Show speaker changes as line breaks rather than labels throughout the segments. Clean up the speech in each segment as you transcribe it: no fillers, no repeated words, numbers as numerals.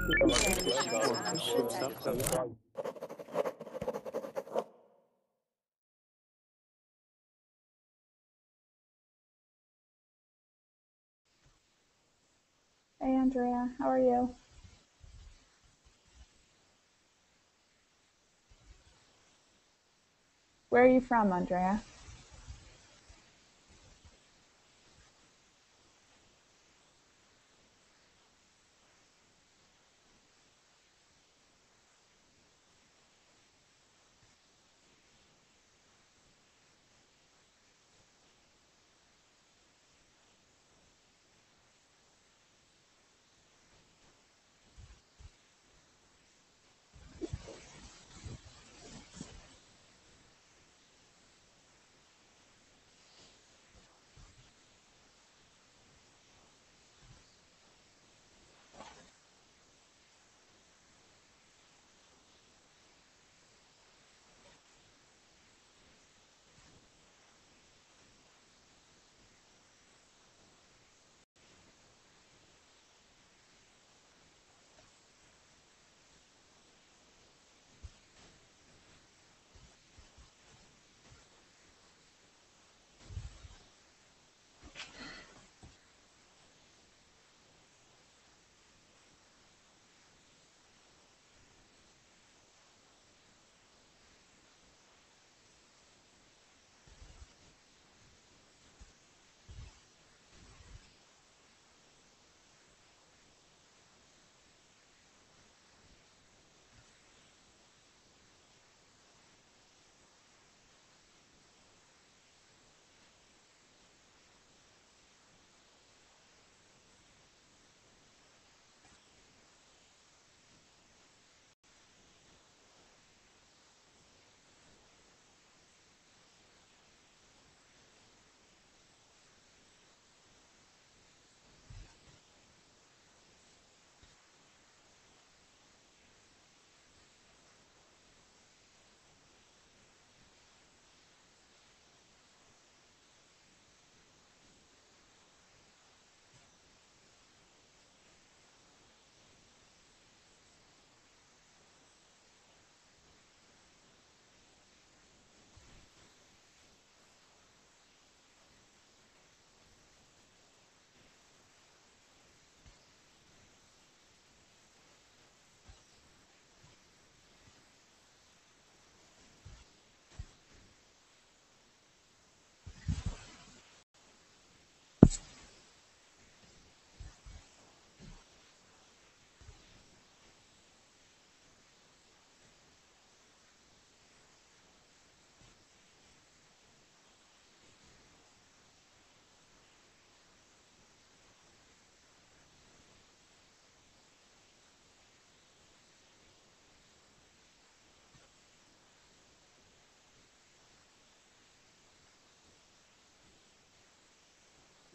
Hey Andrea, how are you? Where are you from, Andrea?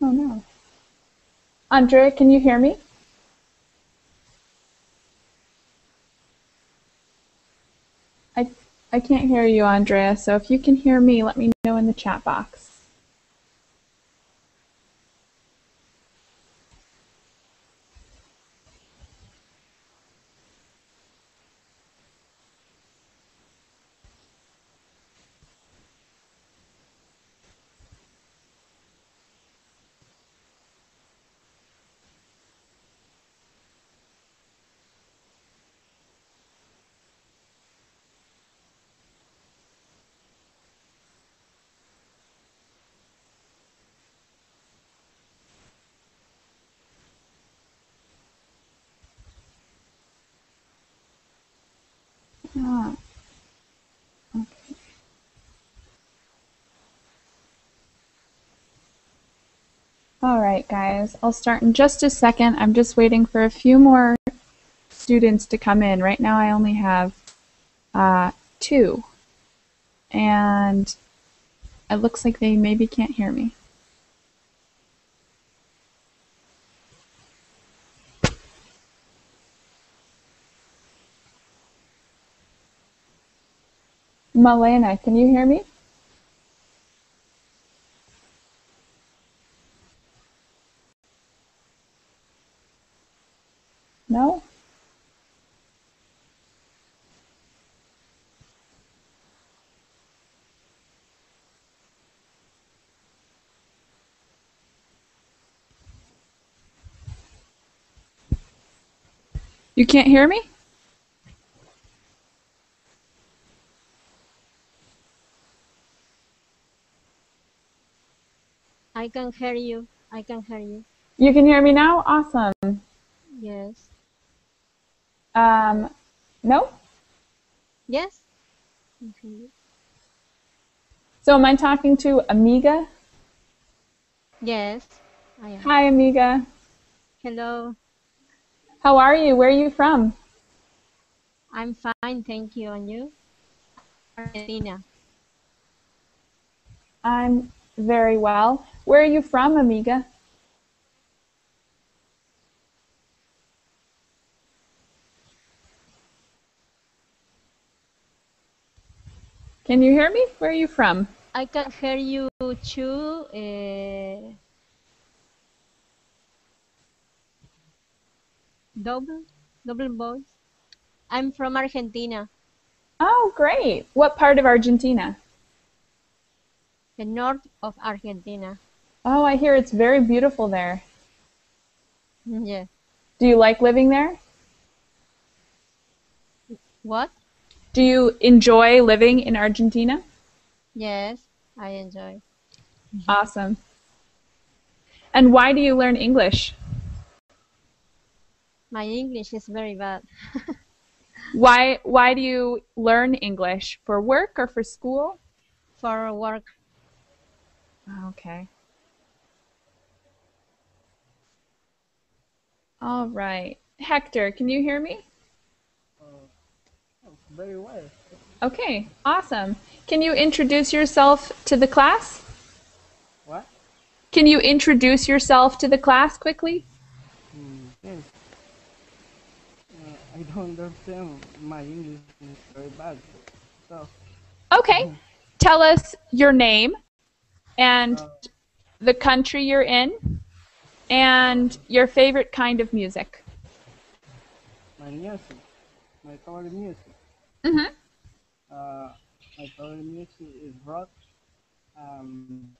Oh no. Andrea, can you hear me? I I can't hear you, Andrea, so if you can hear me, let me know in the chat box. Ah, okay. All right, guys. I'll start in just a second. I'm just waiting for a few more students to come in. Right now I only have two, and it looks like they maybe can't hear me. Malena, can you hear me? No? You can't hear me?
I can hear you. I can hear you.
You can hear me now? Awesome.
Yes.
No?
Yes. I can hear you.
So am I talking to Amiga?
Yes. I am.
Hi, Amiga.
Hello.
How are you? Where are you from?
I'm fine, thank you. And you? Argentina.
I'm very well. Where are you from, Amiga? Can you hear me? Where are you from?
I can hear you too. Double voice. I'm from Argentina,
Oh, great. What part of Argentina?
the north of Argentina.
Oh, I hear it's very beautiful there.
Yes.
Do you like living there?
What?
Do you enjoy living in Argentina?
Yes, I enjoy.
Awesome. And why do you learn English?
My English is very bad.
Why do you learn English? For work or for school?
For work.
Okay. All right. Hector, can you hear me?
Very well.
Okay, awesome. Can you introduce yourself to the class?
What?
Can you introduce yourself to the class quickly?
Yes. I don't understand. My English is very bad. So,
Okay. Tell us your name and
uh,
the country you're in and your favorite kind of music.
my music, my favorite music.
Mm-hmm.
Uh, my favorite music is rock. Um,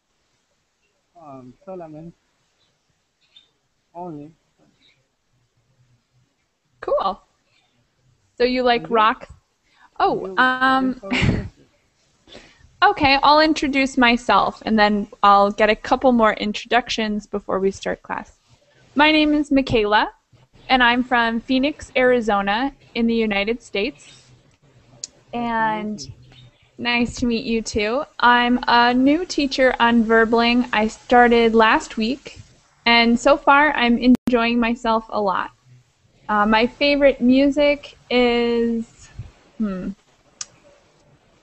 solamente only.
Cool. So you like
And you?
rock?
And
Oh,
you? What is favorite music?
okay. I'll introduce myself and then I'll get a couple more introductions before we start class. My name is Michaela and I'm from Phoenix, Arizona in the United States.
Nice to meet
And
you.
nice to meet you too. I'm a new teacher on Verbling. I started last week and so far I'm enjoying myself a lot. My favorite music is,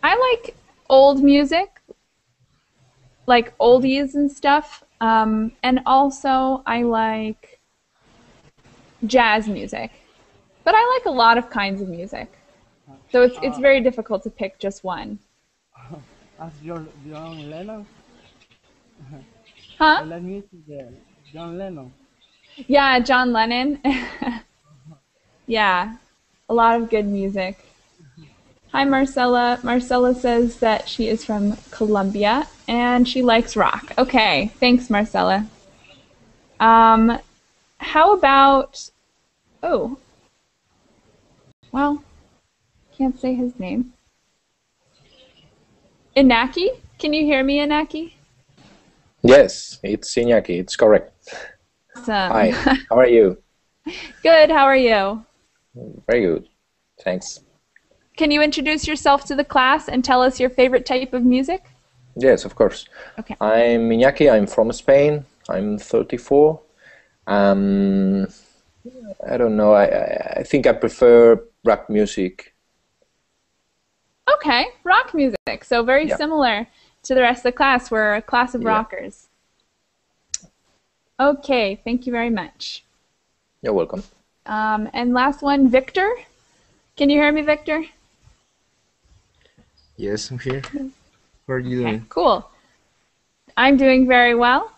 I like old music, like oldies and stuff. And also I like jazz music. But I like a lot of kinds of music. So it's
Uh,
very difficult to pick just one.
as your John Lennon,
Huh?
I like music. John Lennon.
Yeah, John Lennon. Yeah, a lot of good music. Hi, Marcela. Marcela says that she is from Colombia and she likes rock. Okay, thanks, Marcela. Um, how about, oh, well, can't say his name. Inaki? Can you hear me, Inaki?
Yes, it's Iñaki. It's correct.
Awesome.
Hi, how are you?
Good, how are you?
Very good. Thanks.
Can you introduce yourself to the class and tell us your favorite type of music?
Yes, of course.
Okay.
I'm Iñaki. I'm from Spain. I'm 34. Um, I don't know. I think I prefer rap music.
Okay, rock music. So very
Yeah,
similar to the rest of the class. We're a class of
yeah.
rockers. Okay, thank you very much.
You're welcome.
And last one, Victor. Can you hear me, Victor?
Yes, I'm here. How are you
Okay,
doing?
cool. I'm doing very well.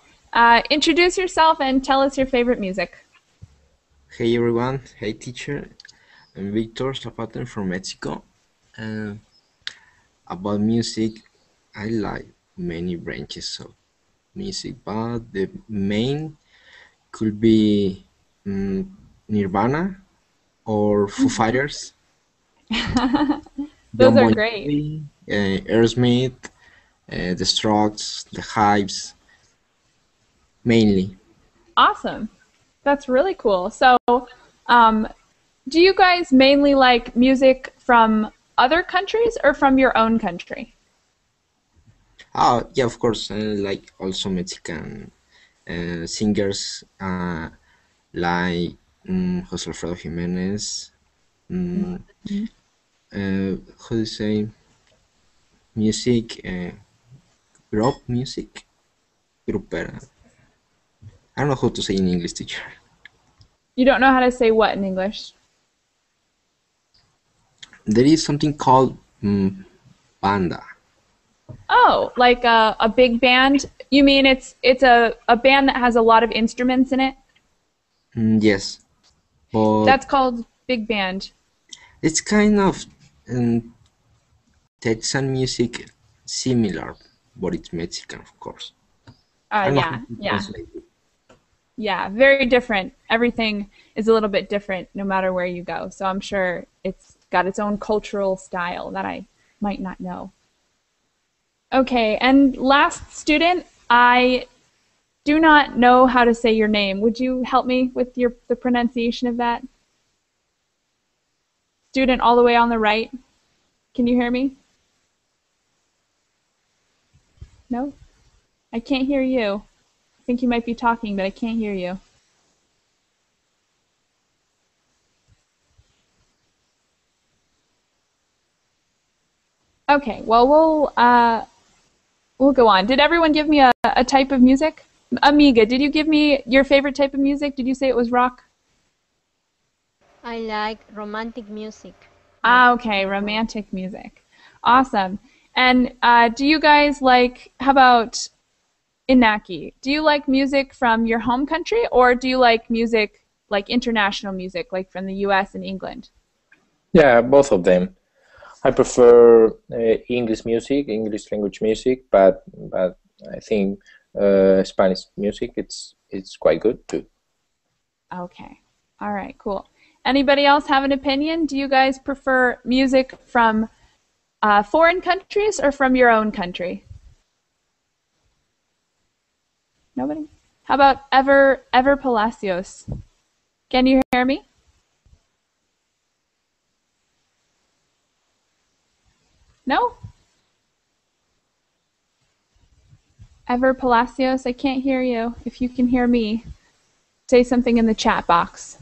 Introduce yourself and tell us your favorite music.
Hey everyone. Hey teacher. I'm Victor Zapata from Mexico. And about music, I like many branches of music, but the main could be Nirvana or Foo Fighters,
Those
John
are
Bon
great.
Jovi, Aerosmith, The Strokes, The Hives, mainly.
Awesome. That's really cool. So, um, do you guys mainly like music from other countries or from your own country?
Oh, yeah, of course, like also Mexican singers like Jose Alfredo Jimenez, mm,
Mhm.
how do you say, music, group music, grupera. I don't know how to say in English, teacher.
You don't know how to say what in English?
There is something called banda.
Oh, like a big band? You mean it's a band that has a lot of instruments in it?
Yes, but
That's called big band.
it's kind of um, Texan music similar, but it's Mexican, of course. I don't know how
Yeah,
to
yeah,
translate it.
yeah. Very different. Everything is a little bit different no matter where you go. So I'm sure it's got its own cultural style that I might not know. Okay, and last student, I do not know how to say your name. Would you help me with the pronunciation of that? Student all the way on the right. Can you hear me? No? I can't hear you. I think you might be talking, but I can't hear you. Okay, well we'll go on. Did everyone give me a type of music? Amiga, did you give me your favorite type of music? Did you say it was rock?
I like romantic music. My
Ah, okay, romantic music. Awesome. And do you guys like, how about Inaki? Do you like music from your home country or do you like music like international music, like from the U.S. and England?
Yeah, both of them. I prefer English music, English language music, but I think Spanish music it's quite good too.
Okay. All right, cool. Anybody else have an opinion? Do you guys prefer music from foreign countries or from your own country? Nobody? How about Ever Palacios? Can you hear me? No? Ever Palacios, I can't hear you. If you can hear me, say something in the chat box.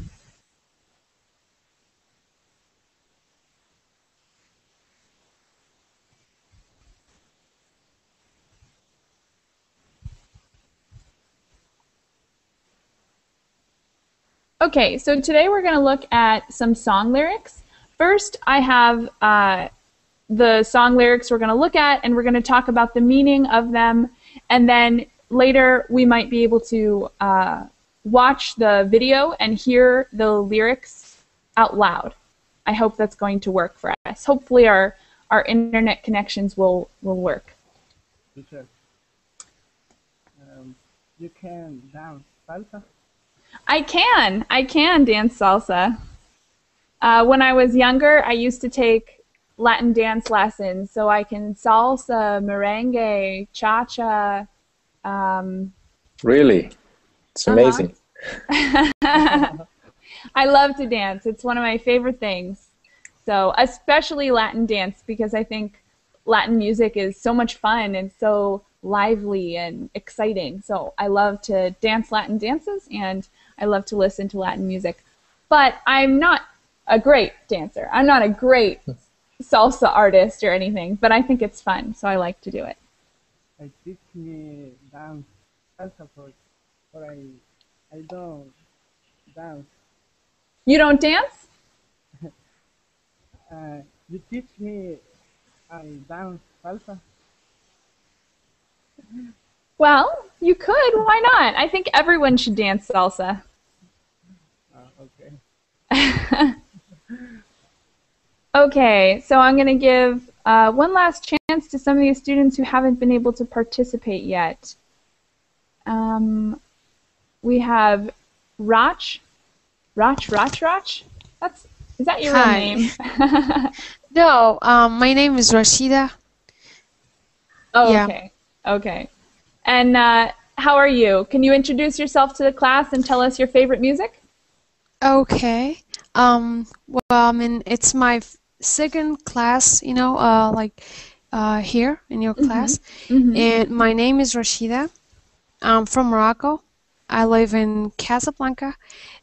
Okay, so today we're going to look at some song lyrics. First, I have the song lyrics we're going to look at, and we're going to talk about the meaning of them. And then later, we might be able to watch the video and hear the lyrics out loud. I hope that's going to work for us. Hopefully, our internet connections will work.
Teacher, you can dance salsa?
I can dance salsa. When I was younger, I used to take Latin dance lessons, so I can salsa, merengue, cha-cha. Um,
Really, it's
uh-huh.
amazing.
I love to dance. It's one of my favorite things. So, especially Latin dance, because I think Latin music is so much fun and so lively and exciting. So, I love to dance Latin dances and I love to listen to Latin music. But I'm not a great dancer. I'm not a great salsa artist or anything, but I think it's fun, so I like to do it.
I teach me dance salsa for I don't dance.
You don't dance?
You teach me I dance salsa?
Well, you could. Why not? I think everyone should dance salsa.
Okay.
Okay, so I'm going to give one last chance to some of these students who haven't been able to participate yet. We have Rach. Rach. That's Is that your real
Hi.
name?
No, my name is Rashida.
Oh,
Yeah.
okay. Okay. And how are you? Can you introduce yourself to the class and tell us your favorite music?
Okay. Well, I mean, it's my second class, here in your
Mm-hmm.
class.
Mm-hmm.
And my name is Rashida. I'm from Morocco. I live in Casablanca,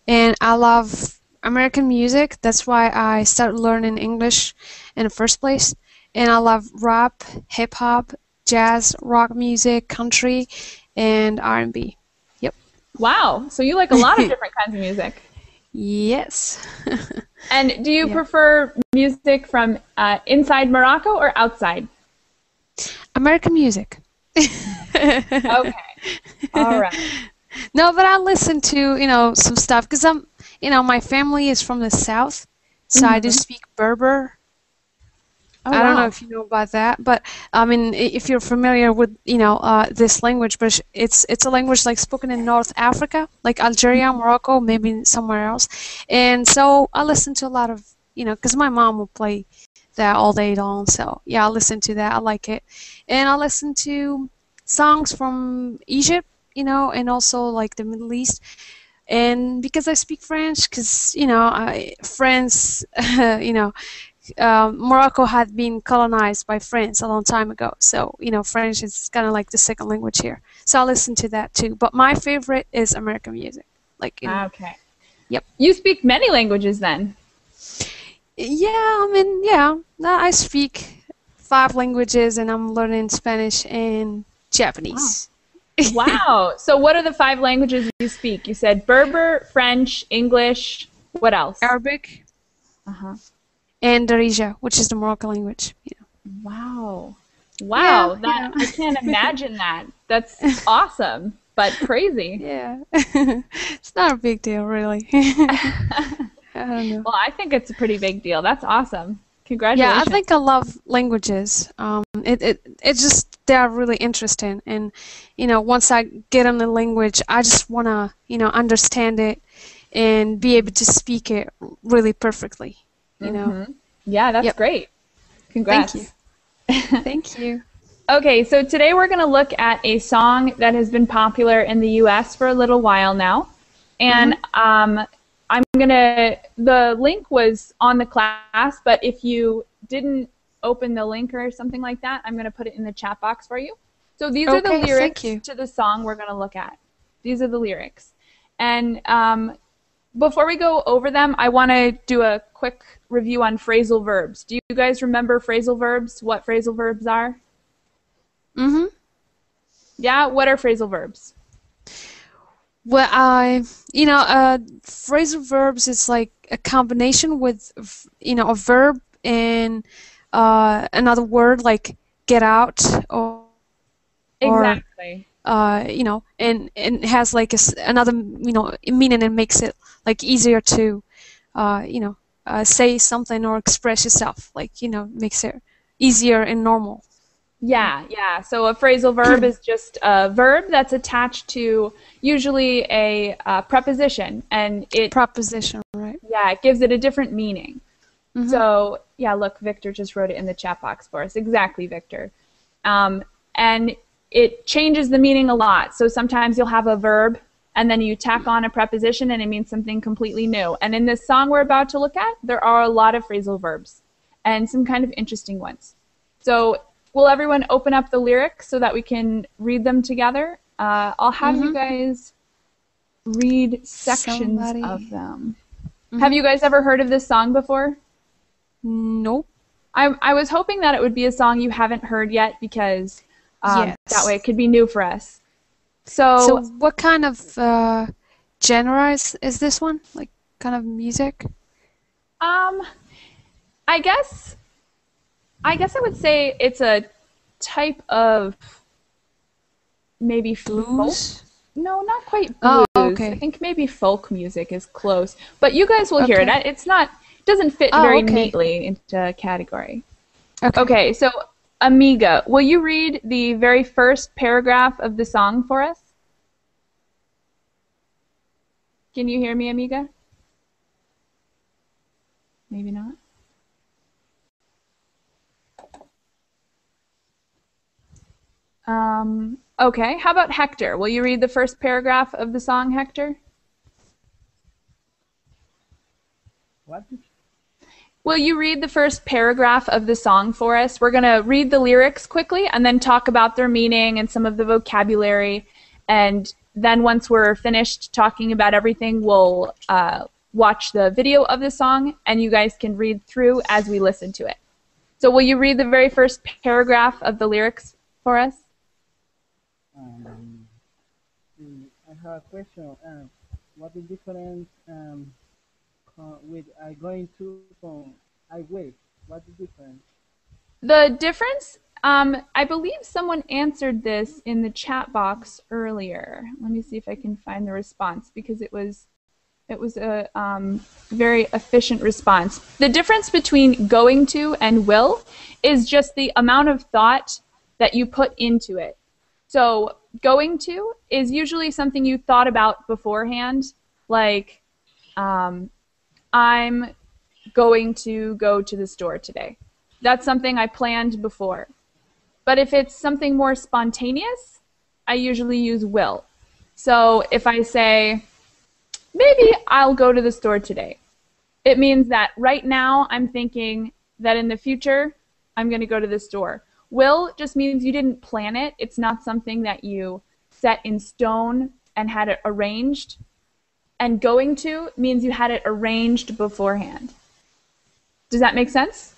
and I love American music. That's why I started learning English in the first place. And I love rap, hip hop, jazz, rock music, country, and R&B. Yep.
Wow. So you like a lot of different kinds of music.
Yes.
And do you
Yeah.
prefer music from inside Morocco or outside?
American music.
Okay. All right.
No, but I listen to, some stuff because my family is from the south, so I do
Mm-hmm.
speak Berber.
Oh,
I don't know
wow.
if you know about that, but I mean, if you're familiar with, this language, but it's a language like spoken in North Africa, like Algeria, Morocco, maybe somewhere else. And so I listen to a lot of, because my mom will play that all day long. So yeah, I listen to that. I like it, and I listen to songs from Egypt, and also like the Middle East. And because I speak French, because France, you know, Morocco had been colonized by France a long time ago. So, French is kind of like the second language here. So I listen to that too. But my favorite is American music. Like,
Okay.
yep.
You speak many languages then.
Yeah, I mean, yeah. I speak 5 languages and I'm learning Spanish and
Wow.
Japanese.
Wow. So what are the 5 languages you speak? You said Berber, French, English. What else?
Arabic
Uh-huh.
and Darija, which is the Moroccan language.
Wow.
Yeah,
Wow. That I can't imagine that. That's awesome, but crazy.
yeah. It's not a big deal, really. I don't know.
Well, I think it's a pretty big deal. That's awesome.
Yeah, I
Congratulations.
think I love languages. It just they're really interesting, and once I get on the language, I just wanna understand it and be able to speak it really perfectly.
Yeah, that's
Yep.
great.
Thank you.
Congrats.
Thank you.
Okay, so today we're going to look at a song that has been popular in the U.S. for a little while now. And
Mhm.
the link was on the class, but if you didn't open the link or something like that, I'm going to put it in the chat box for you. So these are the
Okay. Thank
lyrics
you.
to the song we're going to look at. These are the lyrics. And before we go over them, I want to do a quick review on phrasal verbs. Do you guys remember phrasal verbs? What phrasal verbs are?
Mhm.
Yeah, what are phrasal verbs?
Well, phrasal verbs is like a combination with, a verb and another word like get out or
Exactly.
and has like another meaning and makes it like easier to say something or express yourself, like makes it easier and normal.
Yeah, yeah. So a phrasal verb is just a verb that's attached to usually a preposition, and
Proposition, right?
it gives it a different meaning.
Mm-hmm.
So, yeah, look, Victor just wrote it in the chat box for us. Exactly, Victor. And it changes the meaning a lot. So sometimes you'll have a verb and then you tack on a preposition and it means something completely new. And in this song we're about to look at, there are a lot of phrasal verbs and some kind of interesting ones. So will everyone open up the lyrics so that we can read them together? I'll have you guys read sections of
Somebody.
them. Have
Mm-hmm.
you guys ever heard of this song before?
Nope.
I was hoping that it would be a song you haven't heard yet because that way
Yes.
it could be new for us.
So
So
what kind of genre is this one? Like kind of music?
um, I guess I would say it's a type of maybe folk.
Blues?
No, not quite
Oh,
blues. I
okay.
think maybe folk music is close, but you guys will hear it.
Okay.
It's not doesn't fit
Oh,
very
okay.
neatly into a category.
Okay.
Okay, so Amiga, will you read the very first paragraph of the song for us? Can you hear me, Amiga? Maybe not. Okay, how about Hector? Will you read the first paragraph of the song, Hector?
What?
Will you read the first paragraph of the song for us? We're going to read the lyrics quickly and then talk about their meaning and some of the vocabulary. And then once we're finished talking about everything, we'll watch the video of the song and you guys can read through as we listen to it. So will you read the very first paragraph of the lyrics for us?
I have a question. What is different with I going to I will? What is different?
The difference, I believe someone answered this in the chat box earlier. Let me see if I can find the response because it was a very efficient response. The difference between going to and will is just the amount of thought that you put into it. So going to is usually something you thought about beforehand, like I'm going to go to the store today. That's something I planned before. But if it's something more spontaneous, I usually use will. So if I say, maybe I'll go to the store today, it means that right now I'm thinking that in the future I'm going to go to the store. Will just means you didn't plan it. It's not something that you set in stone and had it arranged. And going to means you had it arranged beforehand. Does that make sense?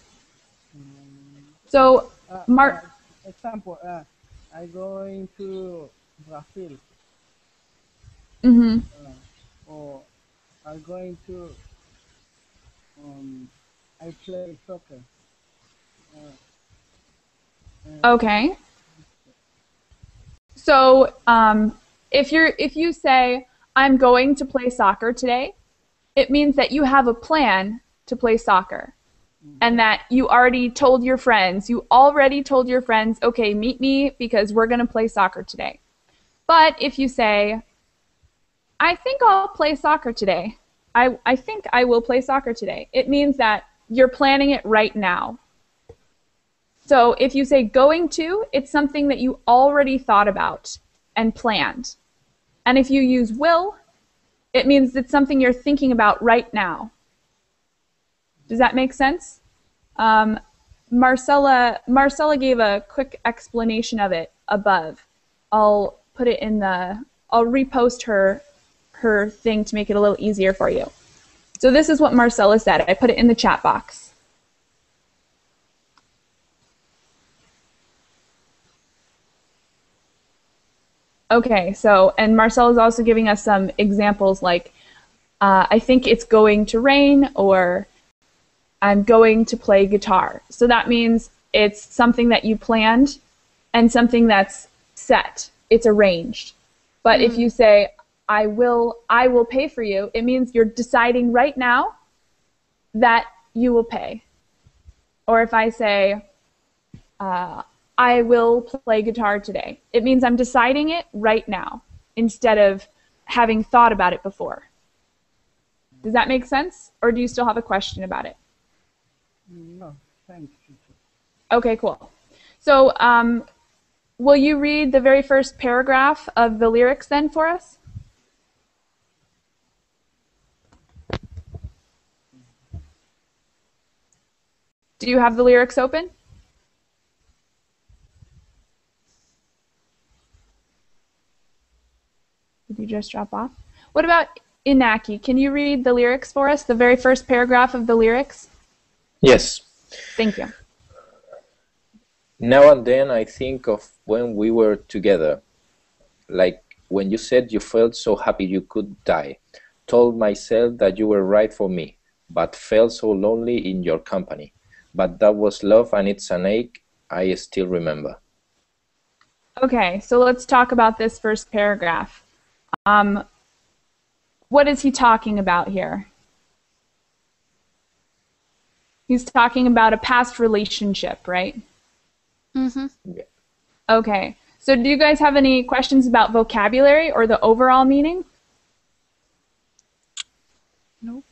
So,
example, I going to Brazil. Or I'm going to I play soccer.
Okay. So if you say I'm going to play soccer today, it means that you have a plan to play soccer, and that you already told your friends. You already told your friends, okay, meet me because we're going to play soccer today. But if you say, I think I'll play soccer today. I think I will play soccer today. It means that you're planning it right now. So if you say going to, it's something that you already thought about and planned. And if you use will, it means it's something you're thinking about right now. Does that make sense? Marcela gave a quick explanation of it above. I'll put it in I'll repost her thing to make it a little easier for you. So this is what Marcela said. I put it in the chat box. Okay, so, and Marcel is also giving us some examples like, I think it's going to rain, or I'm going to play guitar. So that means it's something that you planned and something that's set. It's arranged. But if you say, I will pay for you, it means you're deciding right now that you will pay. Or if I say, I will play guitar today, it means I'm deciding it right now instead of having thought about it before. Does that make sense? Or do you still have a question about it?
No, thanks.
Okay, cool. So will you read the very first paragraph of the lyrics then for us? Do you have the lyrics open? Did you just drop off? What about Inaki? Can you read the lyrics for us, the very first paragraph of the lyrics?
Yes.
Thank you.
Now and then I think of when we were together, like when you said you felt so happy you could die. Told myself that you were right for me, but felt so lonely in your company. But that was love, and it's an ache I still remember.
Okay, so let's talk about this first paragraph. What is he talking about here? He's talking about a past relationship, right?
Mm-hmm.
Yeah.
Okay, so do you guys have any questions about vocabulary or the overall meaning?
Nope.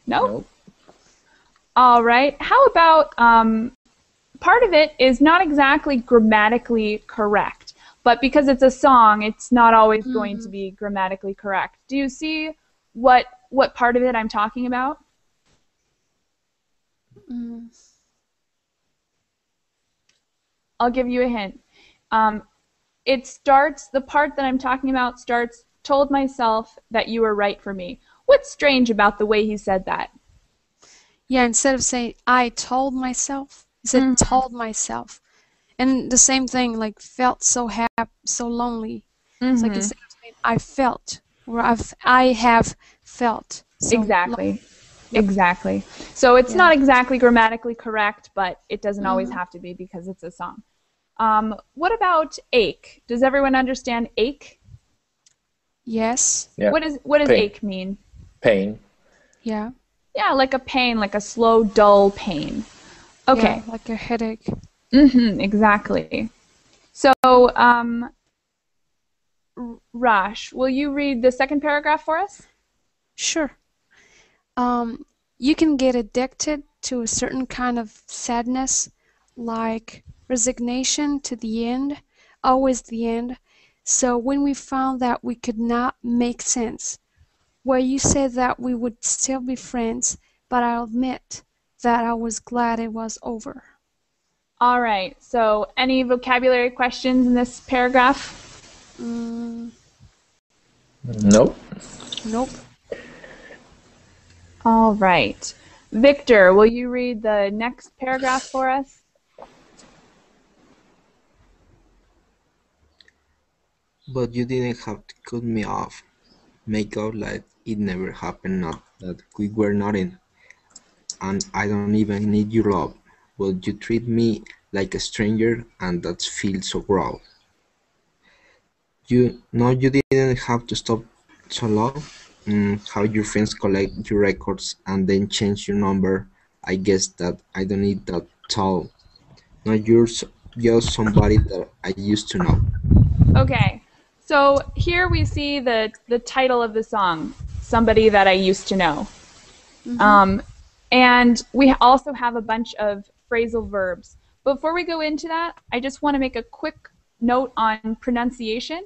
No?
Nope.
All right. How about part of it is not exactly grammatically correct, but because it's a song, it's not always going to be grammatically correct. Do you see what part of it I'm talking about? I'll give you a hint. It starts, the part that I'm talking about starts, told myself that you were right for me. What's strange about the way he said that?
Yeah, instead of saying I told myself, he said told myself. And the same thing, like felt so happy, so lonely. It's like instead of saying I felt, or I have felt. So
Exactly.
Yep.
Exactly. So it's
Yeah.
not exactly grammatically correct, but it doesn't always have to be because it's a song. What about ache? Does everyone understand ache?
Yes.
Yeah.
What does
Pain.
ache mean?
Pain.
Yeah.
Yeah, like a pain, like a slow, dull pain. Okay.
Yeah, like a headache.
Exactly. So, Rash, will you read the second paragraph for us?
Sure. You can get addicted to a certain kind of sadness, like resignation to the end, always the end. So when we found that we could not make sense, well, you said that we would still be friends, but I'll admit that I was glad it was over.
All right. So, any vocabulary questions in this paragraph?
No.
Nope.
All right. Victor, will you read the next paragraph for us?
But you didn't have to cut me off. Make out like it never happened, not that we were nothing, and I don't even need your love. But you treat me like a stranger, and that feels so raw. You didn't have to stop so long. How your friends collect your records and then change your number. I guess that I don't need that tall. Not yours, just somebody that I used to know.
Okay. So here we see the title of the song, Somebody That I Used to Know. And we also have a bunch of phrasal verbs. Before we go into that, I just want to make a quick note on pronunciation.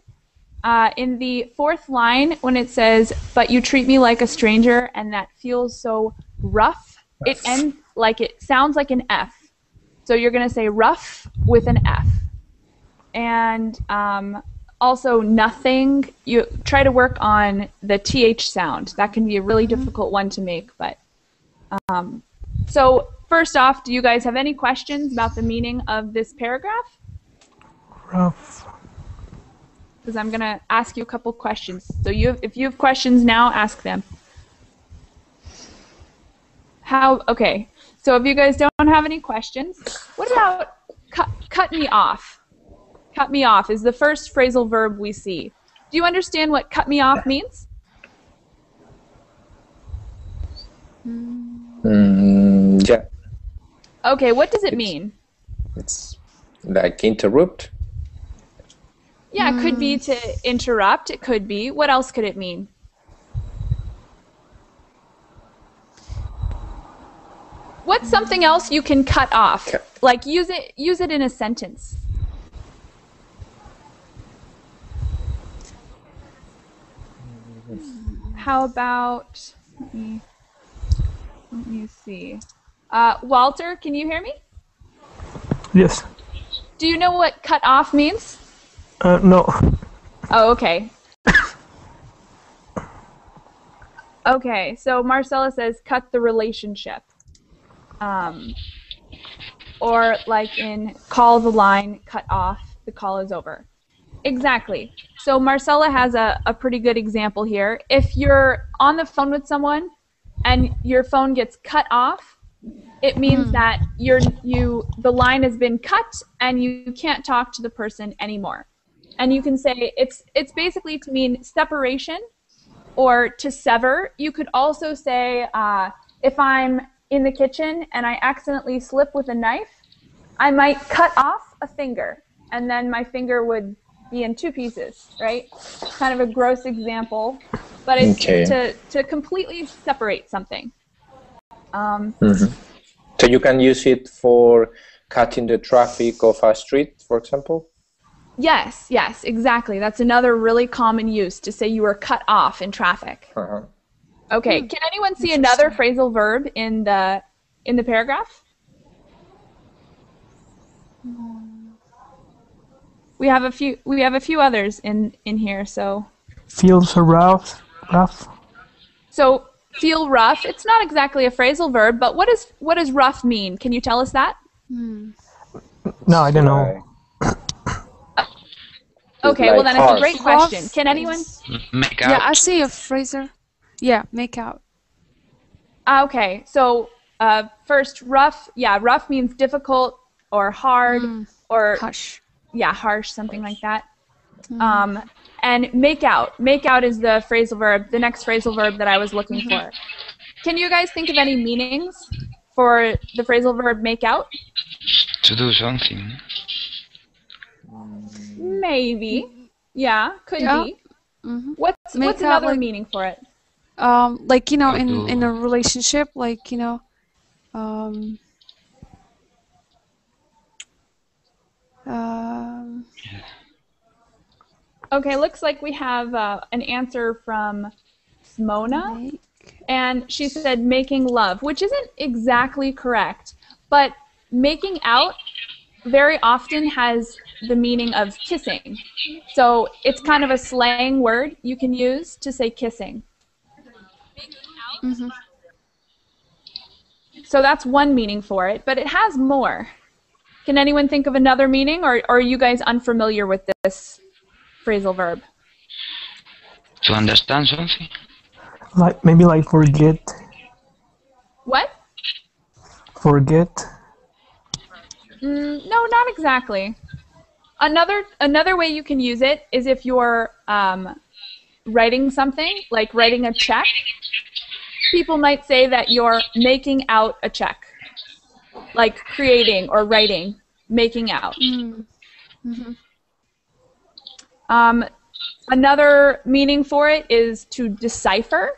In the fourth line, when it says, but you treat me like a stranger, and that feels so rough, it ends like, it sounds like an F. So you're going to say rough with an F. And also nothing, you try to work on the TH sound. That can be a really difficult one to make. But so first off, do you guys have any questions about the meaning of this paragraph?
Rough.
Because I'm going to ask you a couple questions. So if you have questions now, ask them. Okay, so if you guys don't have any questions, what about cut me off? Cut me off is the first phrasal verb we see. Do you understand what cut me off means?
Yeah.
Okay, what does it mean?
It's like interrupt.
Yeah, it could be to interrupt. It could be. What else could it mean? What's something else you can cut off? Like use it in a sentence. How about, let me see. Walter, can you hear me?
Yes.
Do you know what cut off means?
No.
Oh, okay. Okay, so Marcela says cut the relationship. Or like in call the line, cut off, the call is over. Exactly. So Marcela has a pretty good example here. If you're on the phone with someone and your phone gets cut off, it means that the line has been cut and you can't talk to the person anymore. And you can say it's basically to mean separation or to sever. You could also say if I'm in the kitchen and I accidentally slip with a knife, I might cut off a finger and then my finger would be in two pieces, right? Kind of a gross example, but it's to completely separate something.
So you can use it for cutting the traffic of a street, for example?
Yes, yes, exactly. That's another really common use to say you were cut off in traffic. Okay, can anyone see another phrasal verb in the paragraph? We have a few others in here, so
Feels rough. Rough.
so feel rough. It's not exactly a phrasal verb, but what does rough mean? Can you tell us that?
No, I don't know.
Okay, well then it's a great question. Can anyone?
Make out.
Yeah, I see a phraser. Yeah, make out.
Okay, so first, rough. Yeah, rough means difficult or hard or
Hush.
yeah, harsh, something like that. And make out. Make out is the phrasal verb, the next phrasal verb that I was looking for. Can you guys think of any meanings for the phrasal verb make out?
To do something.
Maybe. Yeah, could be. What's
Make out,
another
like,
meaning for it?
Like, you know,
To do-
in a relationship, like, you know,
Okay, looks like we have an answer from Simona. And she said making love, which isn't exactly correct, but making out very often has the meaning of kissing. So it's kind of a slang word you can use to say kissing. So that's one meaning for it, but it has more. Can anyone think of another meaning, or are you guys unfamiliar with this phrasal verb?
To understand something.
Like maybe like forget.
What?
Forget.
No, not exactly. Another way you can use it is if you're writing something, like writing a check. People might say that you're making out a check, like creating or writing, making out. Another meaning for it is to decipher.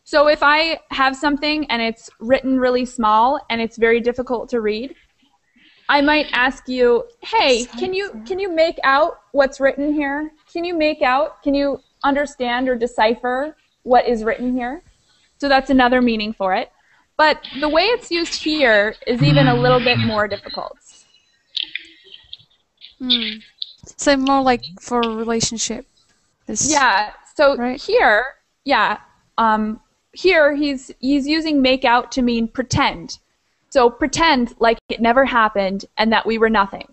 So if I have something and it's written really small and it's very difficult to read, I might ask you, hey, can you make out what's written here? Can you understand or decipher what is written here? So that's another meaning for it. But the way it's used here is even a little bit more difficult.
So more like for a relationship.
Yeah, so
right?
here, here he's using make out to mean pretend. So pretend like it never happened and that we were nothing.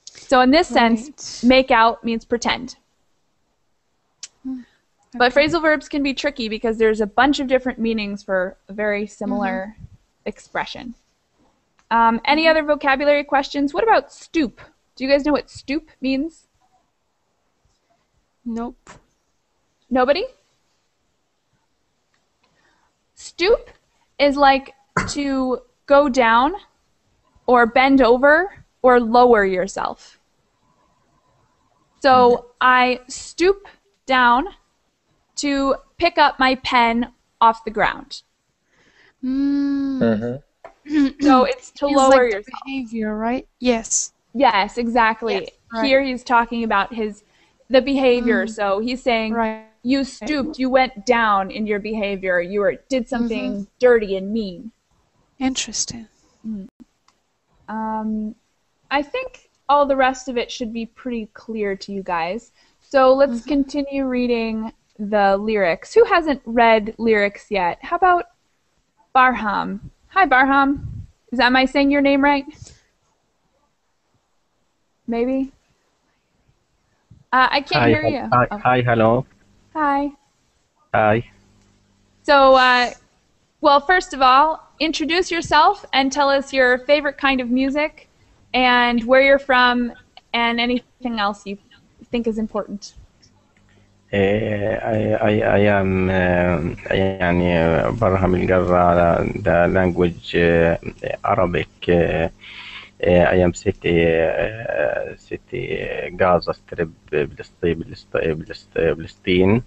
So in this sense, make out means pretend. But phrasal verbs can be tricky because there's a bunch of different meanings for a very similar expression. Any other vocabulary questions? What about stoop? Do you guys know what stoop means?
Nope.
Nobody? Stoop is like to go down or bend over or lower yourself. So I stoop down to pick up my pen off the ground. So it's to lower
like
yourself.
Behavior, right? Yes.
Yes, exactly.
Yes, right.
Here he's talking about the behavior. So he's saying you stooped, you went down in your behavior, did something dirty and mean.
Interesting.
I think all the rest of it should be pretty clear to you guys. So let's continue reading the lyrics. Who hasn't read lyrics yet? How about Barham? Hi, Barham. Am I saying your name right? Maybe? I can't hear you.
Hi, hello.
Hi.
Hi.
So, well, first of all, introduce yourself and tell us your favorite kind of music and where you're from and anything else you think is important.
I am يعني برهم القرة the language Arabic. I am city Gaza Strip Palestine.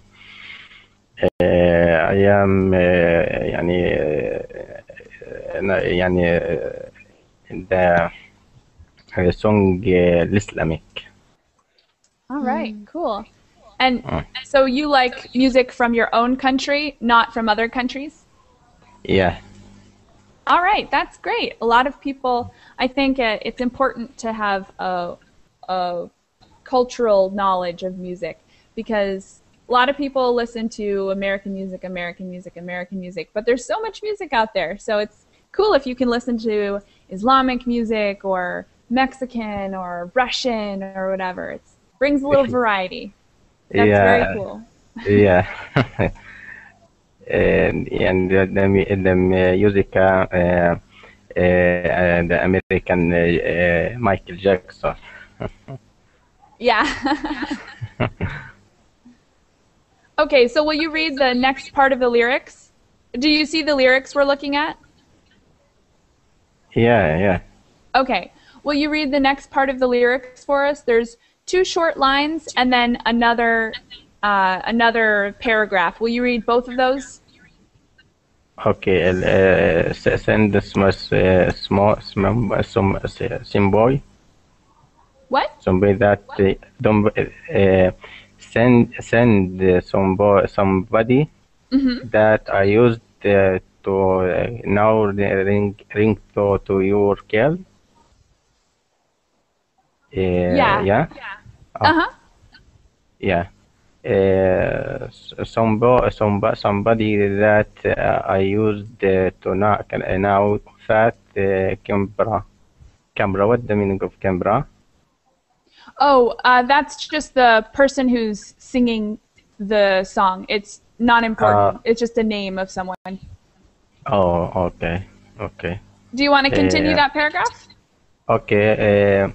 I am يعني يعني the song الإسلاميك.
All right, cool. And so you like music from your own country, not from other countries?
Yeah.
All right, that's great. A lot of people, I think it's important to have a cultural knowledge of music because a lot of people listen to American music, American music, American music, but there's so much music out there. So it's cool if you can listen to Islamic music or Mexican or Russian or whatever. It brings a little variety. That's very
Yeah.
cool.
Yeah. And the music the American Michael Jackson.
Yeah. Okay, so will you read the next part of the lyrics? Do you see the lyrics we're looking at?
Yeah.
Okay. Will you read the next part of the lyrics for us? There's 2 short lines and then another paragraph. Will you read both of those?
Okay. Send some boy.
What?
Somebody that don't somebody that I used to now ring to your call.
Yeah.
Yeah.
Uh-huh.
Yeah. Somebody that I used to now that Canberra. What the meaning of Canberra?
Oh, that's just the person who's singing the song. It's not important. It's just a name of someone.
Oh, okay.
Do you want to continue that paragraph?
Okay.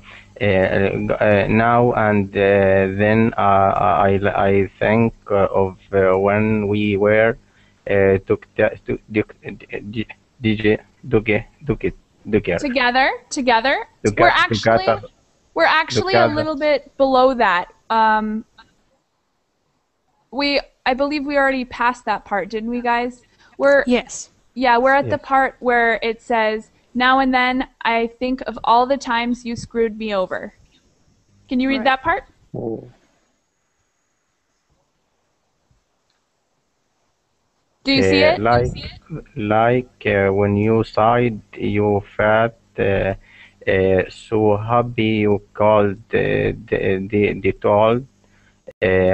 Now and then I think of when we were
Together.
together.
We're actually a little bit below that. I believe we already passed that part, didn't we, guys?
Yes.
Yeah, we're at the part where it says, "Now and then I think of all the times you screwed me over." Can you read that part? Do you see it?
Like when you sighed, you felt so happy you called the told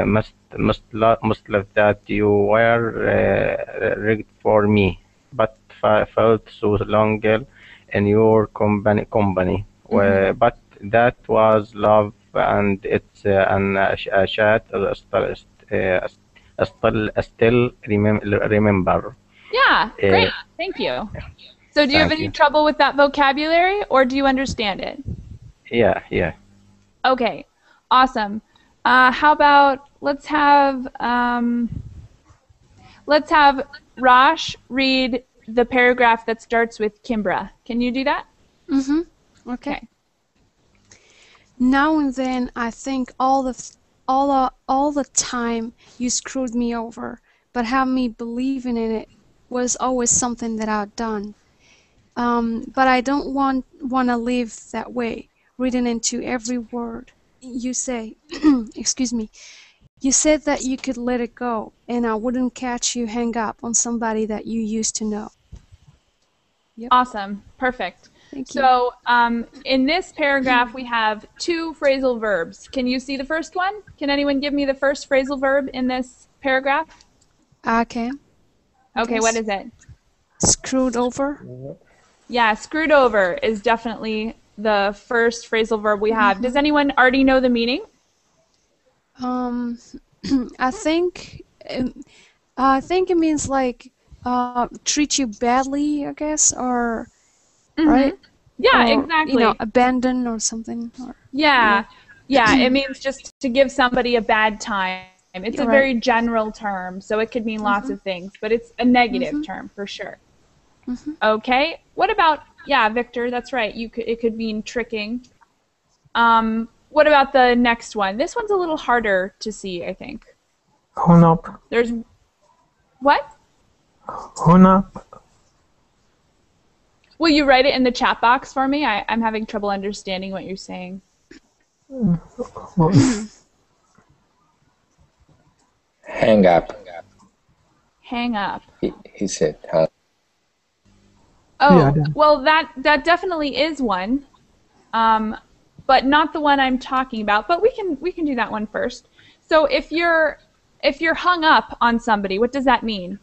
must love that you were rigged for me, but felt so longer in your company. But that was love, and it's a chat still remember.
Yeah, great. Thank you. So do you have
Thank
any
you.
trouble with that vocabulary, or do you understand it?
Yeah.
Okay, awesome. How about let's have Rosh read the paragraph that starts with Kimbra. Can you do that?
Okay. Now and then I think all the time you screwed me over, but have me believing in it was always something that I'd done. But I don't want to live that way, reading into every word you say. Excuse me. You said that you could let it go, and I wouldn't catch you hang up on somebody that you used to know. Yep.
Awesome. Perfect.
Thank you.
So in this paragraph, we have 2 phrasal verbs. Can you see the first one? Can anyone give me the first phrasal verb in this paragraph?
Okay.
Okay, what is it?
Screwed over.
Yeah, screwed over is definitely the first phrasal verb we have. Does anyone already know the meaning?
I think it means like treat you badly, I guess, or right?
Yeah,
Or,
exactly.
abandon or something. Or,
yeah, it means just to give somebody a bad time. It's a very general term, so it could mean lots of things, but it's a negative term for sure. Okay, what about, Victor, that's right, it could mean tricking. What about the next one? This one's a little harder to see, I think.
Hone up.
There's, what?
Hone up.
Will you write it in the chat box for me? I'm having trouble understanding what you're saying.
Well,
Hang up.
Hang up.
He said. Hang.
Oh,
yeah, then.
well, that definitely is one, but not the one I'm talking about. But we can do that one first. So if you're hung up on somebody, what does that mean?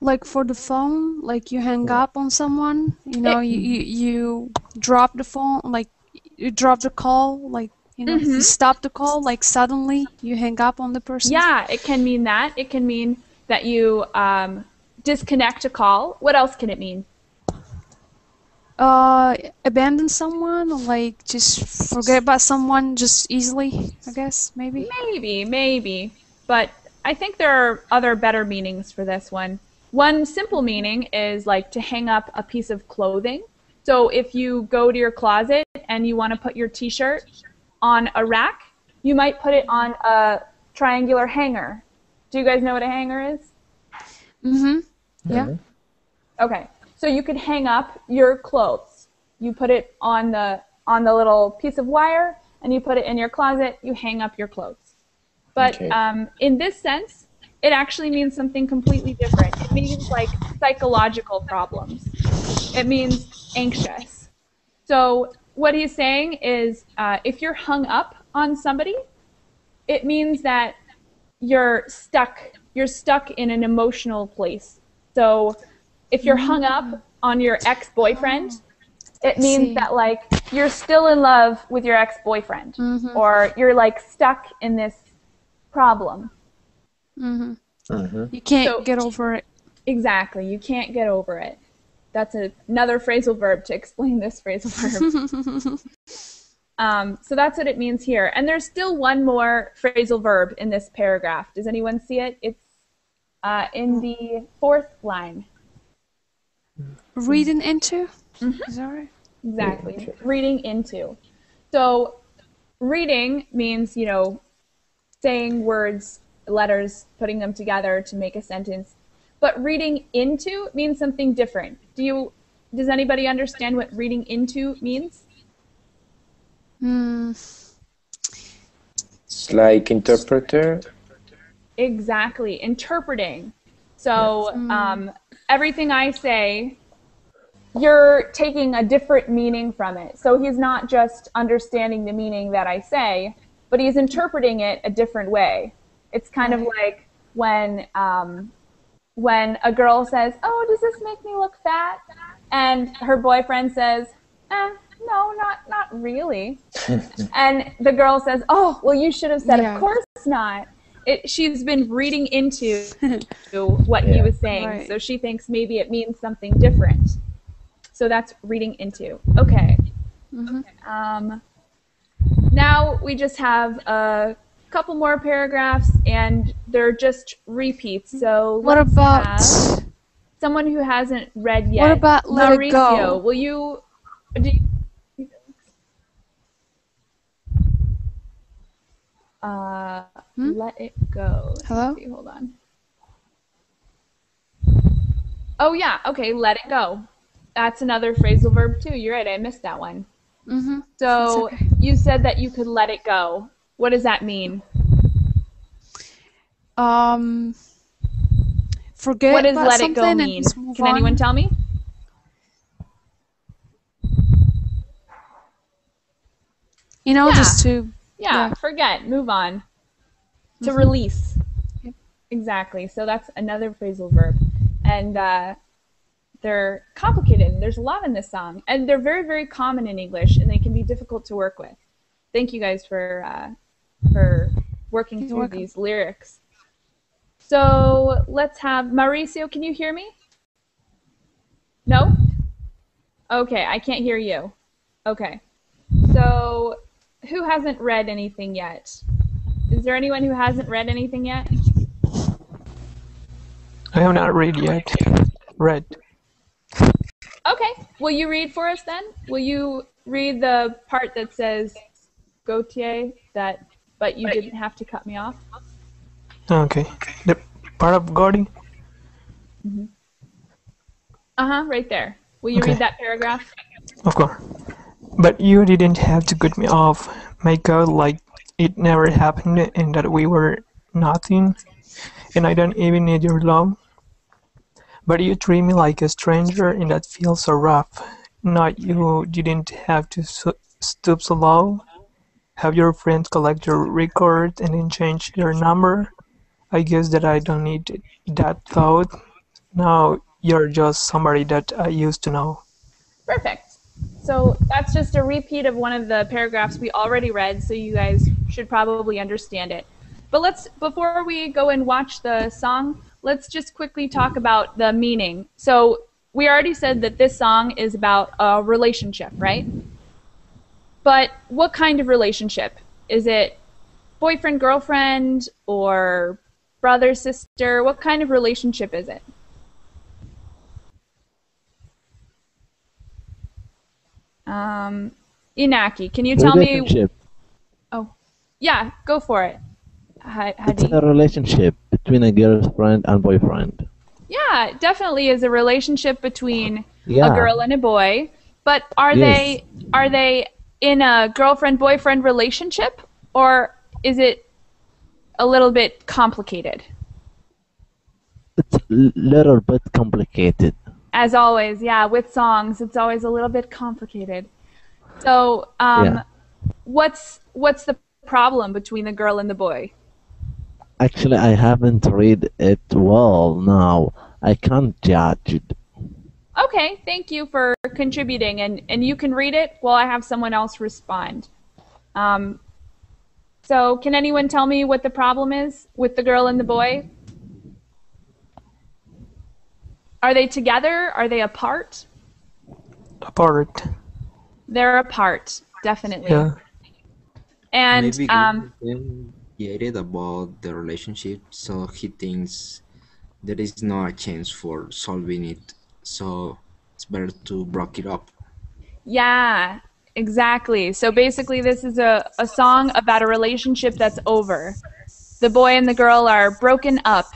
Like for the phone, like you hang up on someone, you know, you drop the phone, like you drop the call, like, you know, you stop the call, like suddenly you hang up on the person.
Yeah, it can mean that. It can mean that you disconnect a call. What else can it mean?
Abandon someone, or like just forget about someone just easily, I guess, maybe.
Maybe. But I think there are other better meanings for this one. One simple meaning is like to hang up a piece of clothing. So if you go to your closet and you want to put your t-shirt on a rack, you might put it on a triangular hanger. Do you guys know what a hanger is?
Yeah.
Okay. So you could hang up your clothes. You put it on the little piece of wire and you put it in your closet, you hang up your clothes. But in this sense, it actually means something completely different. It means like psychological problems. It means anxious. So what he's saying is if you're hung up on somebody, it means that you're stuck in an emotional place. So if you're hung up on your ex-boyfriend, it means that like you're still in love with your ex-boyfriend, or you're like stuck in this problem.
You can't get over it.
Exactly, you can't get over it. That's another phrasal verb to explain this phrasal verb. So that's what it means here. And there's still one more phrasal verb in this paragraph. Does anyone see it? It's in the fourth line.
Reading into? Is that right?
Exactly. Reading into. So reading means, you know, saying words, letters, putting them together to make a sentence. But reading into means something different. Does anybody understand what reading into means?
It's like interpreter.
Exactly. Interpreting. So everything I say, you're taking a different meaning from it. So he's not just understanding the meaning that I say, but he's interpreting it a different way. It's kind of like when a girl says, "Oh, does this make me look fat?" And her boyfriend says, "No, not really." And the girl says, "Oh, well, you should have said, of course not." She's been reading into what he was saying, so she thinks maybe it means something different. So that's reading into. Okay. Now we just have a couple more paragraphs, and they're just repeats. So
what about
someone who hasn't read yet?
What about let
Mauricio,
it go?
will you? Let it go.
Hello?
See, hold on. Oh yeah. Okay. Let it go. That's another phrasal verb too. You're right. I missed that one. So
okay.
You said that you could let it go. What does that mean?
Forget
what does
about
let it go
something
mean?
and just move
Can
on.
anyone tell me?
You know, just to
forget, move on. To release.
Yep.
Exactly. So that's another phrasal verb. And they're complicated. There's a lot in this song. And they're very, very common in English, and they can be difficult to work with. Thank you guys for working through these lyrics. So let's have Mauricio. Can you hear me? No? Okay, I can't hear you. Okay. So who hasn't read anything yet? Is there anyone who hasn't read anything yet?
I have not read yet. Read.
Okay. Will you read for us then? Will you read the part that says Gautier, but you didn't have to cut me off?
Okay. The part of Gordy.
Right there. Will you
Okay.
read that paragraph?
Of course. But you didn't have to cut me off, make out like it never happened and that we were nothing, and I don't even need your love. But you treat me like a stranger and that feels so rough. Not you didn't have to stoop so low, have your friends collect your record and then change their number. I guess that I don't need that thought. Now you're just somebody that I used to know.
Perfect. So that's just a repeat of one of the paragraphs we already read, so you guys should probably understand it. But before we go and watch the song, let's just quickly talk about the meaning. So we already said that this song is about a relationship, right? But what kind of relationship? Is it boyfriend, girlfriend, or brother, sister? What kind of relationship is it? Inaki, can you tell me?
Relationship.
Oh, yeah, go for it.
It's
Hadi.
a relationship between a girlfriend and boyfriend.
Yeah, it definitely is a relationship between a
Yeah.
girl and a boy. But are
Yes.
they in a girlfriend-boyfriend relationship, or is it a little bit complicated?
It's a little bit complicated.
As always, yeah, with songs, it's always a little bit complicated. So,
Yeah.
what's the problem between the girl and the boy?
Actually, I haven't read it well now. I can't judge it.
Okay, thank you for contributing, and you can read it while I have someone else respond. So can anyone tell me what the problem is with the girl and the boy? Are they together? Are they apart?
Apart.
They're apart, definitely.
Yeah.
And
Maybe Glenn jaded about the relationship, so he thinks there is no chance for solving it. So it's better to break it up.
yeah, exactly. So basically this is a song about a relationship that's over. The boy and the girl are broken up.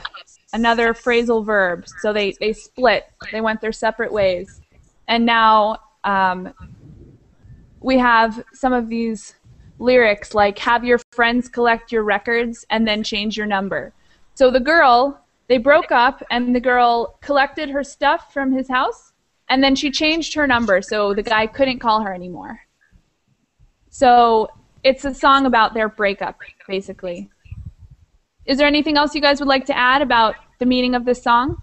Another phrasal verb. So they split. They went their separate ways. And now we have some of these lyrics like have your friends collect your records and then change your number. So the girl, they broke up and the girl collected her stuff from his house and then she changed her number so the guy couldn't call her anymore. So it's a song about their breakup, basically. Is there anything else you guys would like to add about the meaning of this song?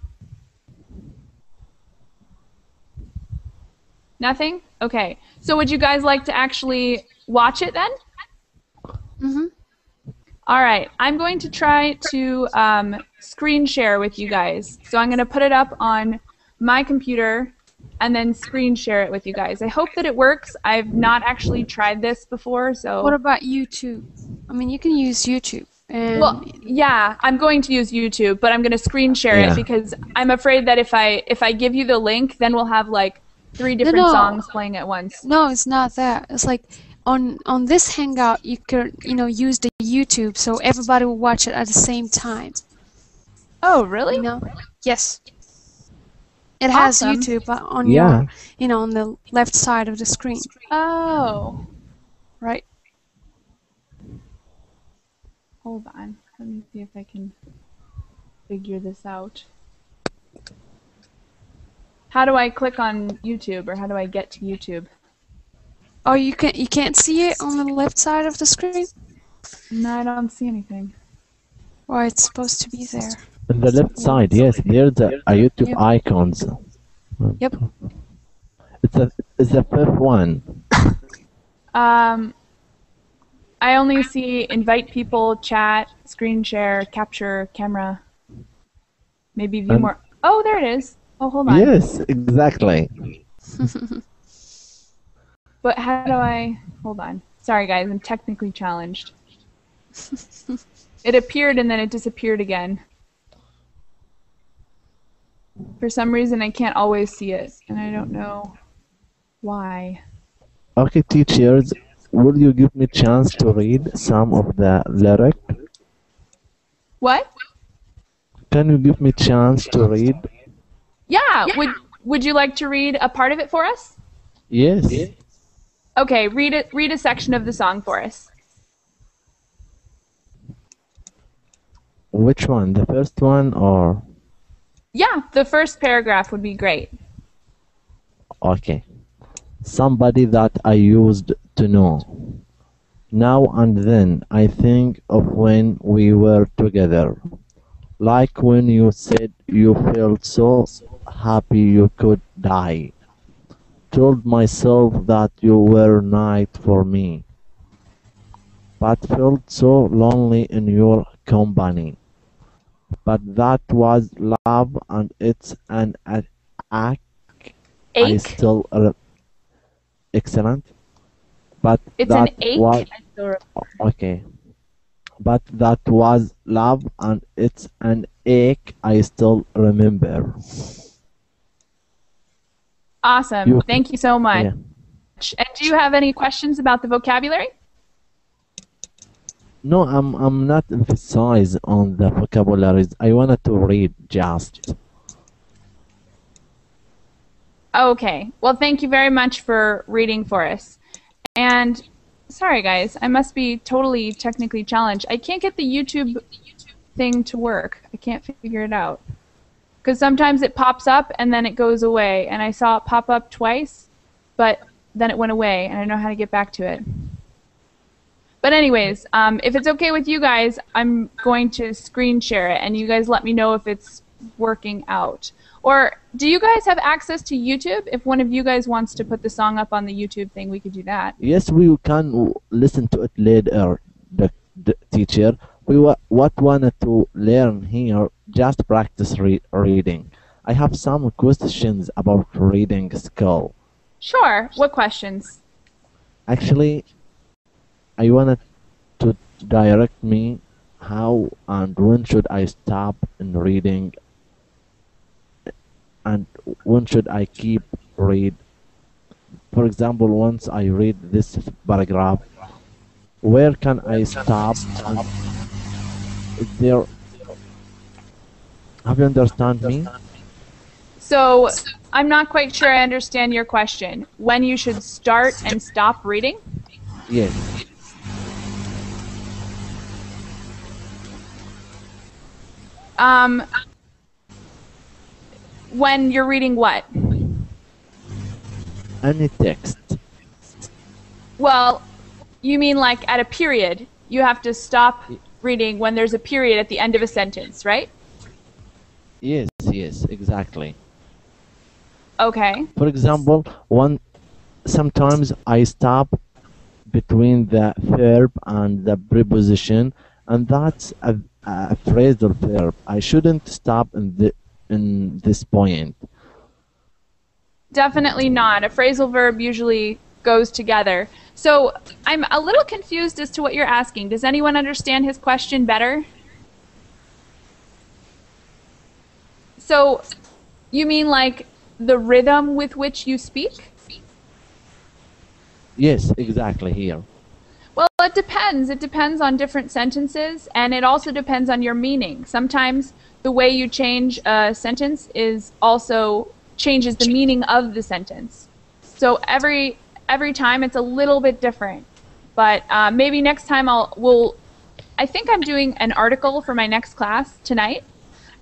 Nothing? Okay. So would you guys like to actually watch it then?
Mm-hmm.
All right. I'm going to try to screen share with you guys. So I'm going to put it up on my computer and then screen share it with you guys. I hope that it works. I've not actually tried this before, so...
What about YouTube? I mean, you can use YouTube. And
Well, yeah, I'm going to use YouTube, but I'm going to screen share
Yeah.
it because I'm afraid that if I give you the link, then we'll have like 3 different
No.
songs playing at once.
no, it's not that. It's like on this Hangout, you can use the YouTube so everybody will watch it at the same time.
Oh, really?
You know? Yes. It has
Awesome.
YouTube on
Yeah.
your, on the left side of the screen,
Oh,
right?
hold on. Let me see if I can figure this out. How do I click on YouTube, or how do I get to YouTube?
Oh, you can't see it on the left side of the screen?
No, I don't see anything.
Well, it's supposed to be there.
On the left side, yes, there's a YouTube
Yep.
icons.
Yep.
It's the fifth one.
I only see invite people, chat, screen share, capture, camera. Maybe view more. Oh, there it is. Oh, hold on.
Yes, exactly.
But how do I... Hold on. Sorry, guys. I'm technically challenged. It appeared and then it disappeared again. For some reason, I can't always see it, and I don't know why.
Okay, teachers, will you give me chance to read some of the lyric?
What?
Can you give me chance to read?
Yeah. would you like to read a part of it for us?
Yes.
Okay, read a section of the song for us.
Which one? The first one or?
Yeah, the first paragraph would be great.
Okay. Somebody that I used to know. Now and then I think of when we were together. Like when you said you felt so happy you could die. Told myself that you were right for me, but felt so lonely in your company. But that was love and it's an act I
Ache?
still excellent. But
It's an
that was
ache?
okay. But that was love and it's an ache I still remember.
Awesome. Thank you so much.
Yeah.
And do you have any questions about the vocabulary?
No, I'm not emphasize on the vocabularies. I wanted to read just.
Okay. Well, thank you very much for reading for us. And sorry, guys, I must be totally technically challenged. I can't get the YouTube thing to work. I can't figure it out. Because sometimes it pops up and then it goes away. And I saw it pop up twice, but then it went away, and I don't know how to get back to it. But anyways, if it's okay with you guys, I'm going to screen share it, and you guys let me know if it's working out. Or do you guys have access to YouTube? If one of you guys wants to put the song up on the YouTube thing, we could do that.
Yes, we can listen to it later, the teacher. We wanted to learn here, just practice reading. I have some questions about reading skill.
Sure. What questions?
Actually, I wanted to direct me how and when should I stop in reading and when should I keep read. For example, once I read this paragraph, where can I stop? And is there? Have you understand me?
So I'm not quite sure I understand your question. When you should start and stop reading?
Yes.
When you're reading what?
Any text.
Well, you mean like at a period. You have to stop reading when there's a period at the end of a sentence, right?
Yes, exactly.
Okay.
For example, sometimes I stop between the verb and the preposition, and that's a phrasal verb. I shouldn't stop in this point.
Definitely not. A phrasal verb usually goes together. So I'm a little confused as to what you're asking. Does anyone understand his question better? So you mean like the rhythm with which you speak?
Yes, exactly here.
Well, it depends. It depends on different sentences, and it also depends on your meaning. Sometimes the way you change a sentence is also changes the meaning of the sentence. So every time it's a little bit different. But maybe next time I think I'm doing an article for my next class tonight.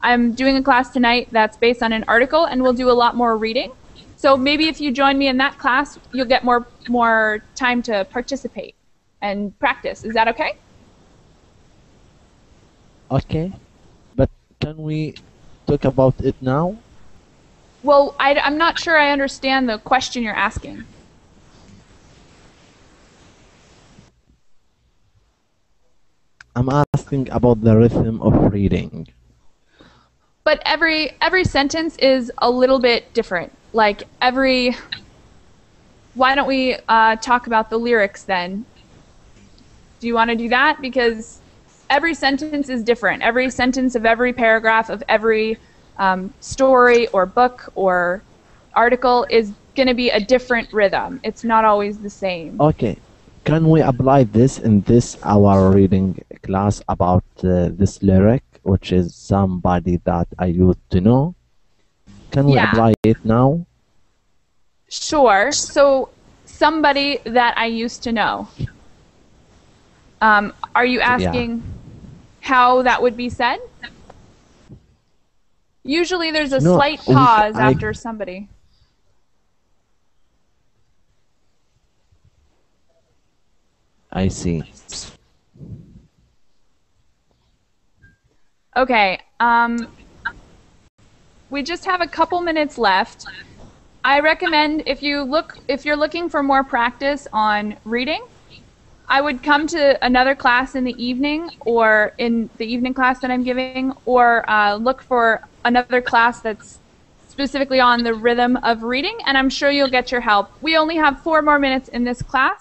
I'm doing a class tonight that's based on an article, and we'll do a lot more reading. So maybe if you join me in that class, you'll get more time to participate and practice. Is that okay?
Okay, but can we talk about it now?
Well, I'm not sure I understand the question you're asking.
I'm asking about the rhythm of reading.
But every sentence is a little bit different. Like why don't we talk about the lyrics then? Do you want to do that? Because every sentence is different. Every sentence of every paragraph of every story or book or article is going to be a different rhythm. It's not always the same.
Okay, can we apply this in this our reading class about this lyric, which is somebody that I used to know? Can we
Yeah.
apply it now?
Sure. So, somebody that I used to know. Are you
Yeah.
asking how that would be said? Usually there's a
No,
slight pause
I
after somebody.
see.
Okay. We just have a couple minutes left. I recommend if you're looking for more practice on reading, I would come to another class in the evening or in the evening class that I'm giving, or look for another class that's specifically on the rhythm of reading, and I'm sure you'll get your help. We only have 4 more minutes in this class,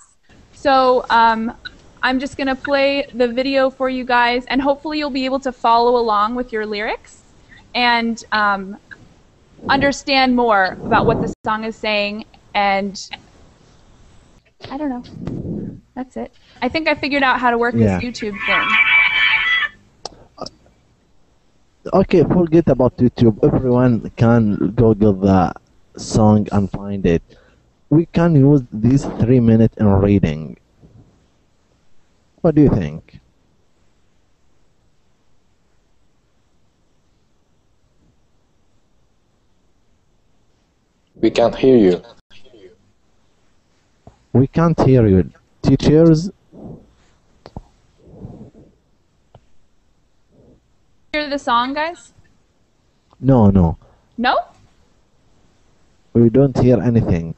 so I'm just going to play the video for you guys, and hopefully you'll be able to follow along with your lyrics and understand more about what the song is saying, and I don't know. That's it. I think I figured out how to work this
Yeah.
YouTube thing.
Okay, forget about YouTube. Everyone can Google the song and find it. We can use these 3 minutes in reading. What do you think?
We can't hear you.
We can't hear you. Teachers,
Hear the song, guys?
no, no.
No?
We don't hear anything.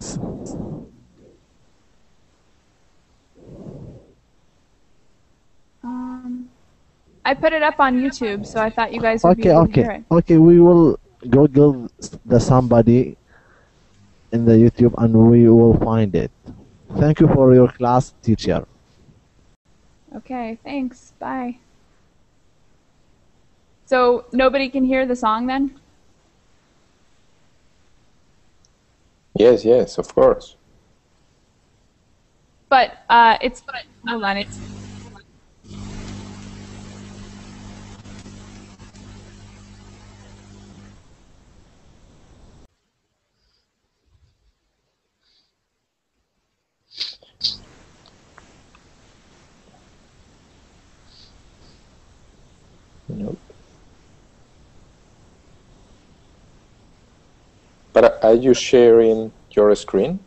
I put it up on YouTube, so I thought you guys would be
Okay,
able to hear
okay.
it.
Okay, we will Google the somebody in the YouTube and we will find it. Thank you for your class, teacher.
Okay, thanks. Bye. So nobody can hear the song then?
Yes, yes, of course.
But it's hold on, it's
Nope. But are you sharing your screen?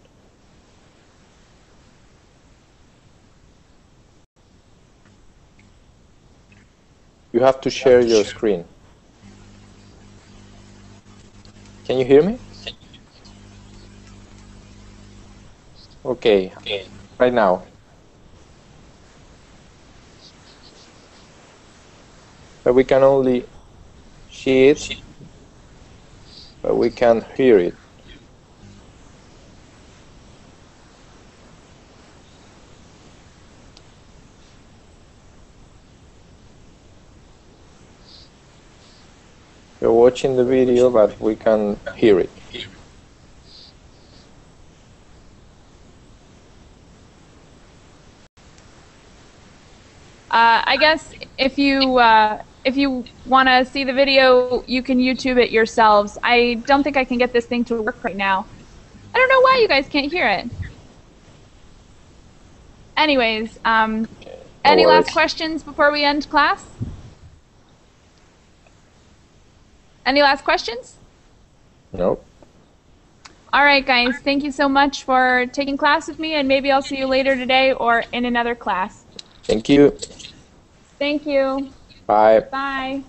You have to share your screen. Can you hear me? Okay, right now. But we can only see it, but we can't hear it. You're watching the video, but we can hear it.
I guess if you want to see the video, you can YouTube it yourselves. I don't think I can get this thing to work right now. I don't know why you guys can't hear it. Anyways, any
worries.
last questions before we end class? Any last questions?
Nope.
All right, guys. Thank you so much for taking class with me, and maybe I'll see you later today or in another class.
Thank you.
Thank you.
Bye.
Bye.